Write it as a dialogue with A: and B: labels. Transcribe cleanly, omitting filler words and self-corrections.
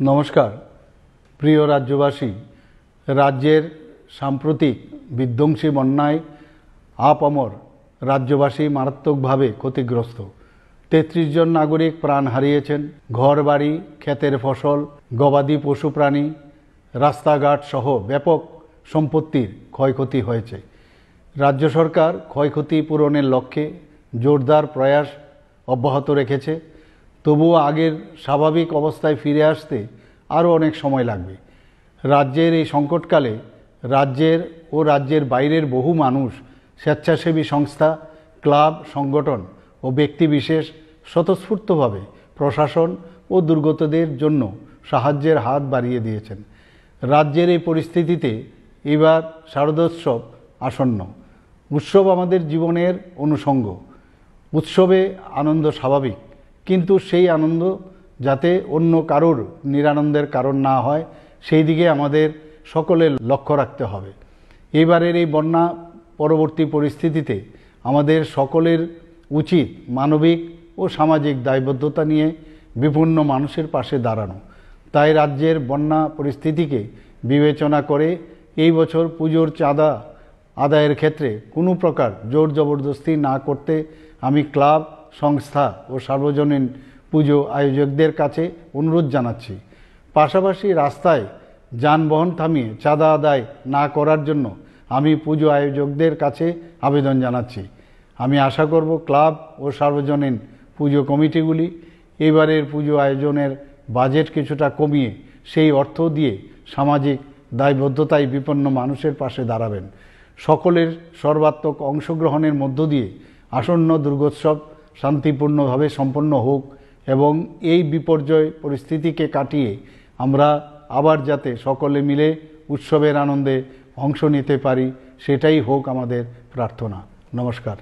A: নমস্কার প্রিয় রাজ্যবাসী। রাজ্যের সাম্প্রতিক বিধ্বংসী বন্যায় আপামর রাজ্যবাসী মারাত্মকভাবে ক্ষতিগ্রস্ত। ৩৩ জন নাগরিক প্রাণ হারিয়েছেন। ঘরবাড়ি, ক্ষেতের ফসল, গবাদি পশু প্রাণী, রাস্তাঘাট সহ ব্যাপক সম্পত্তির ক্ষয়ক্ষতি হয়েছে। রাজ্য সরকার ক্ষয়ক্ষতি পূরণের লক্ষ্যে জোরদার প্রয়াস অব্যাহত রেখেছে। তবুও আগের স্বাভাবিক অবস্থায় ফিরে আসতে আরও অনেক সময় লাগবে। রাজ্যের এই সংকটকালে রাজ্যের বাইরের বহু মানুষ, স্বেচ্ছাসেবী সংস্থা, ক্লাব, সংগঠন ও ব্যক্তিবিশেষ স্বতঃস্ফূর্তভাবে প্রশাসন ও দুর্গতদের জন্য সাহায্যের হাত বাড়িয়ে দিয়েছেন। রাজ্যের এই পরিস্থিতিতে এবার শারদোৎসব আসন্ন। উৎসব আমাদের জীবনের অনুষঙ্গ। উৎসবে আনন্দ স্বাভাবিক, কিন্তু সেই আনন্দ যাতে অন্য কারোর নিরানন্দের কারণ না হয়, সেই দিকে আমাদের সকলের লক্ষ্য রাখতে হবে। এবারের এই বন্যা পরবর্তী পরিস্থিতিতে আমাদের সকলের উচিত মানবিক ও সামাজিক দায়বদ্ধতা নিয়ে বিপন্ন মানুষের পাশে দাঁড়ানো। তাই রাজ্যের বন্যা পরিস্থিতিকে বিবেচনা করে এই বছর পুজোর চাঁদা আদায়ের ক্ষেত্রে কোনো প্রকার জোর জবরদস্তি না করতে আমি ক্লাব, সংস্থা ও সার্বজনীন পুজো আয়োজকদের কাছে অনুরোধ জানাচ্ছি। পাশাপাশি রাস্তায় যানবাহন থামিয়ে চাঁদা আদায় না করার জন্য আমি পুজো আয়োজকদের কাছে আবেদন জানাচ্ছি। আমি আশা করব ক্লাব ও সার্বজনীন পুজো কমিটিগুলি এবারের পুজো আয়োজনের বাজেট কিছুটা কমিয়ে সেই অর্থ দিয়ে সামাজিক দায়বদ্ধতায় বিপন্ন মানুষের পাশে দাঁড়াবেন। সকলের সর্বাত্মক অংশগ্রহণের মধ্য দিয়ে আসন্ন দুর্গোৎসব শান্তিপূর্ণভাবে সম্পন্ন হোক এবং এই বিপর্যয় পরিস্থিতিকে কাটিয়ে আমরা আবার যাতে সকলে মিলে উৎসবের আনন্দে অংশ নিতে পারি, সেটাই হোক আমাদের প্রার্থনা। নমস্কার।